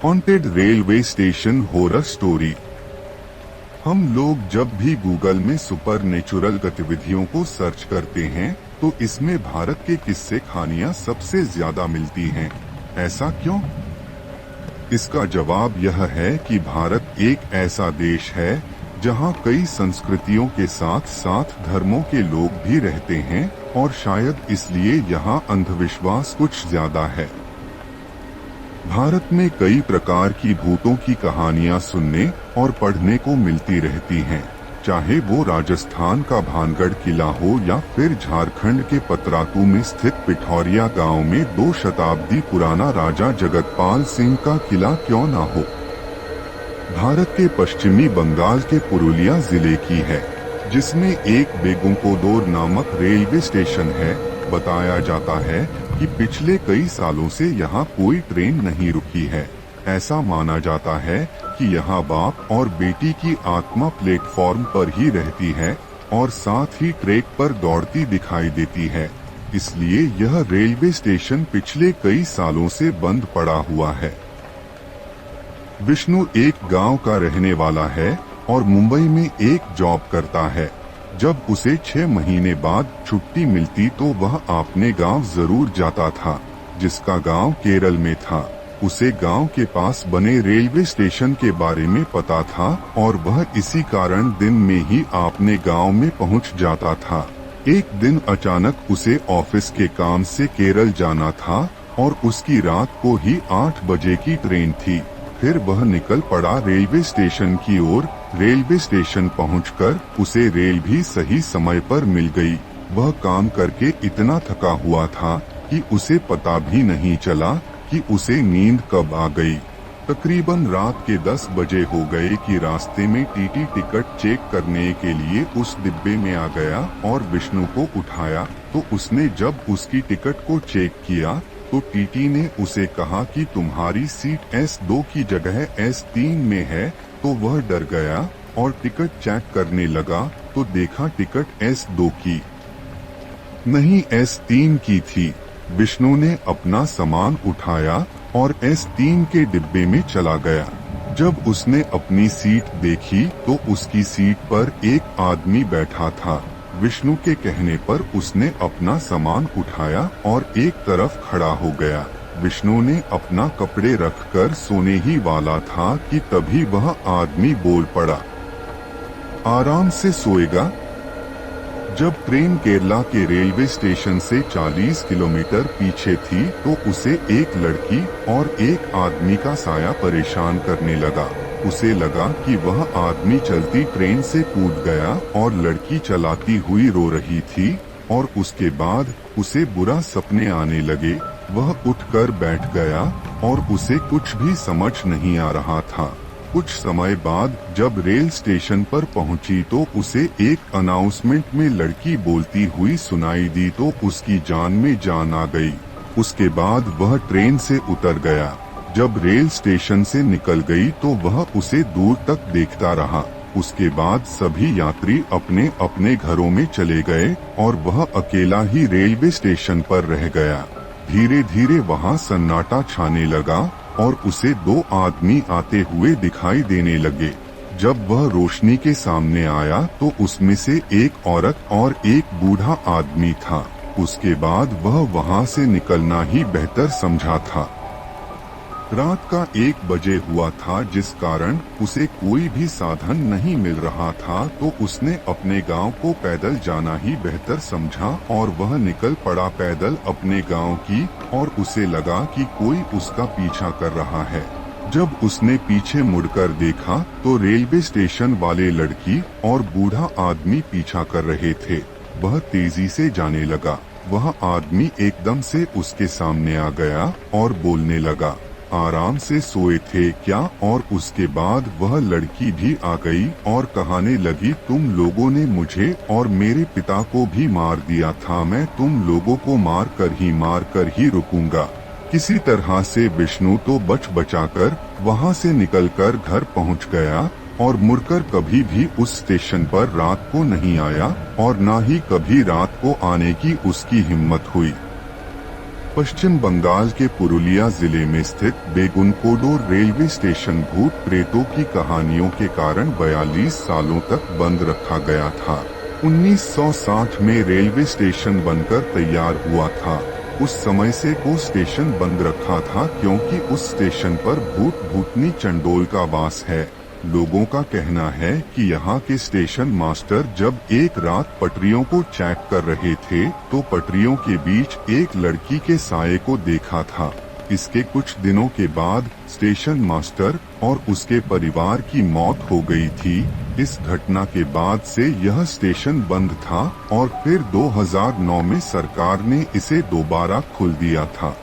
Haunted railway station horror story. हम लोग जब भी गूगल में सुपरनेचुरल गतिविधियों को सर्च करते हैं तो इसमें भारत के किस्से कहानियां सबसे ज्यादा मिलती हैं। ऐसा क्यों? इसका जवाब यह है कि भारत एक ऐसा देश है जहां कई संस्कृतियों के साथ साथ धर्मों के लोग भी रहते हैं और शायद इसलिए यहां अंधविश्वास कुछ ज्यादा है। भारत में कई प्रकार की भूतों की कहानियां सुनने और पढ़ने को मिलती रहती हैं, चाहे वो राजस्थान का भानगढ़ किला हो या फिर झारखंड के पतरातू में स्थित पिठौरिया गांव में 2 शताब्दी पुराना राजा जगतपाल सिंह का किला क्यों न हो। भारत के पश्चिमी बंगाल के पुरुलिया जिले की है, जिसमें एक बेगुंकोदोर नामक रेलवे स्टेशन है। बताया जाता है कि पिछले कई सालों से यहाँ कोई ट्रेन नहीं रुकी है। ऐसा माना जाता है कि यहाँ बाप और बेटी की आत्मा प्लेटफॉर्म पर ही रहती है और साथ ही ट्रैक पर दौड़ती दिखाई देती है। इसलिए यह रेलवे स्टेशन पिछले कई सालों से बंद पड़ा हुआ है। विष्णु एक गांव का रहने वाला है और मुंबई में एक जॉब करता है। जब उसे 6 महीने बाद छुट्टी मिलती तो वह अपने गांव जरूर जाता था, जिसका गांव केरल में था। उसे गांव के पास बने रेलवे स्टेशन के बारे में पता था और वह इसी कारण दिन में ही अपने गांव में पहुंच जाता था। एक दिन अचानक उसे ऑफिस के काम से केरल जाना था और उसकी रात को ही 8 बजे की ट्रेन थी। फिर वह निकल पड़ा रेलवे स्टेशन की ओर। रेलवे स्टेशन पहुंचकर उसे रेल भी सही समय पर मिल गई। वह काम करके इतना थका हुआ था कि उसे पता भी नहीं चला कि उसे नींद कब आ गई। तकरीबन रात के 10 बजे हो गए कि रास्ते में टीटी टिकट चेक करने के लिए उस डिब्बे में आ गया और विष्णु को उठाया। तो उसने जब उसकी टिकट को चेक किया तो टीटी ने उसे कहा कि तुम्हारी सीट S2 की जगह S3 में है। तो वह डर गया और टिकट चेक करने लगा तो देखा टिकट S2 की नहीं S3 की थी। विष्णु ने अपना सामान उठाया और S3 के डिब्बे में चला गया। जब उसने अपनी सीट देखी तो उसकी सीट पर एक आदमी बैठा था। विष्णु के कहने पर उसने अपना सामान उठाया और एक तरफ खड़ा हो गया। विष्णु ने अपना कपड़े रखकर सोने ही वाला था कि तभी वह आदमी बोल पड़ा, आराम से सोएगा। जब ट्रेन केरला के रेलवे स्टेशन से 40 किलोमीटर पीछे थी तो उसे एक लड़की और एक आदमी का साया परेशान करने लगा। उसे लगा कि वह आदमी चलती ट्रेन से कूद गया और लड़की चलाती हुई रो रही थी और उसके बाद उसे बुरा सपने आने लगे। वह उठकर बैठ गया और उसे कुछ भी समझ नहीं आ रहा था। कुछ समय बाद जब रेल स्टेशन पर पहुंची तो उसे एक अनाउंसमेंट में लड़की बोलती हुई सुनाई दी तो उसकी जान में जान आ गई। उसके बाद वह ट्रेन से उतर गया। जब रेल स्टेशन से निकल गई तो वह उसे दूर तक देखता रहा। उसके बाद सभी यात्री अपने अपने घरों में चले गए और वह अकेला ही रेलवे स्टेशन पर रह गया। धीरे धीरे वहाँ सन्नाटा छाने लगा और उसे 2 आदमी आते हुए दिखाई देने लगे। जब वह रोशनी के सामने आया तो उसमें से एक औरत और एक बूढ़ा आदमी था। उसके बाद वह वहाँ से निकलना ही बेहतर समझा था। रात का 1 बजे हुआ था, जिस कारण उसे कोई भी साधन नहीं मिल रहा था तो उसने अपने गांव को पैदल जाना ही बेहतर समझा और वह निकल पड़ा पैदल अपने गांव की। और उसे लगा कि कोई उसका पीछा कर रहा है। जब उसने पीछे मुड़कर देखा तो रेलवे स्टेशन वाले लड़की और बूढ़ा आदमी पीछा कर रहे थे। वह तेजी से जाने लगा। वह आदमी एकदम से उसके सामने आ गया और बोलने लगा, आराम से सोए थे क्या? और उसके बाद वह लड़की भी आ गई और कहने लगी, तुम लोगों ने मुझे और मेरे पिता को भी मार दिया था। मैं तुम लोगों को मार कर ही रुकूंगा। किसी तरह से विष्णु तो बचाकर वहाँ से निकलकर घर पहुँच गया और मुड़कर कभी भी उस स्टेशन पर रात को नहीं आया और न ही कभी रात को आने की उसकी हिम्मत हुई। पश्चिम बंगाल के पुरुलिया जिले में स्थित बेगुनकोडोर रेलवे स्टेशन भूत प्रेतों की कहानियों के कारण 42 सालों तक बंद रखा गया था। 1960 में रेलवे स्टेशन बनकर तैयार हुआ था। उस समय से वो स्टेशन बंद रखा था क्योंकि उस स्टेशन पर भूत भूतनी चंडोल का वास है। लोगों का कहना है कि यहाँ के स्टेशन मास्टर जब एक रात पटरियों को चेक कर रहे थे तो पटरियों के बीच एक लड़की के साये को देखा था। इसके कुछ दिनों के बाद स्टेशन मास्टर और उसके परिवार की मौत हो गई थी। इस घटना के बाद से यह स्टेशन बंद था और फिर 2009 में सरकार ने इसे दोबारा खोल दिया था।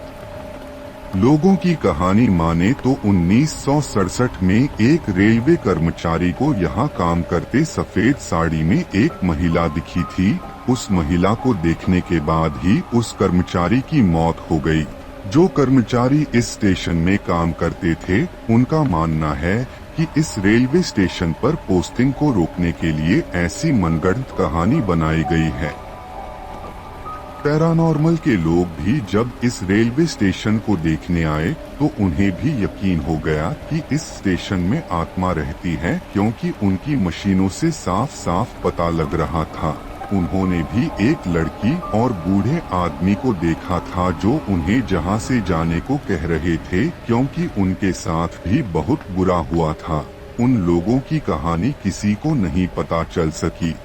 लोगों की कहानी माने तो 1967 में एक रेलवे कर्मचारी को यहाँ काम करते सफेद साड़ी में एक महिला दिखी थी। उस महिला को देखने के बाद ही उस कर्मचारी की मौत हो गई। जो कर्मचारी इस स्टेशन में काम करते थे, उनका मानना है कि इस रेलवे स्टेशन पर पोस्टिंग को रोकने के लिए ऐसी मनगढ़ंत कहानी बनाई गई है। पैरानॉर्मल के लोग भी जब इस रेलवे स्टेशन को देखने आए तो उन्हें भी यकीन हो गया कि इस स्टेशन में आत्मा रहती है, क्योंकि उनकी मशीनों से साफ साफ पता लग रहा था। उन्होंने भी एक लड़की और बूढ़े आदमी को देखा था जो उन्हें जहां से जाने को कह रहे थे, क्योंकि उनके साथ भी बहुत बुरा हुआ था। उन लोगों की कहानी किसी को नहीं पता चल सकी।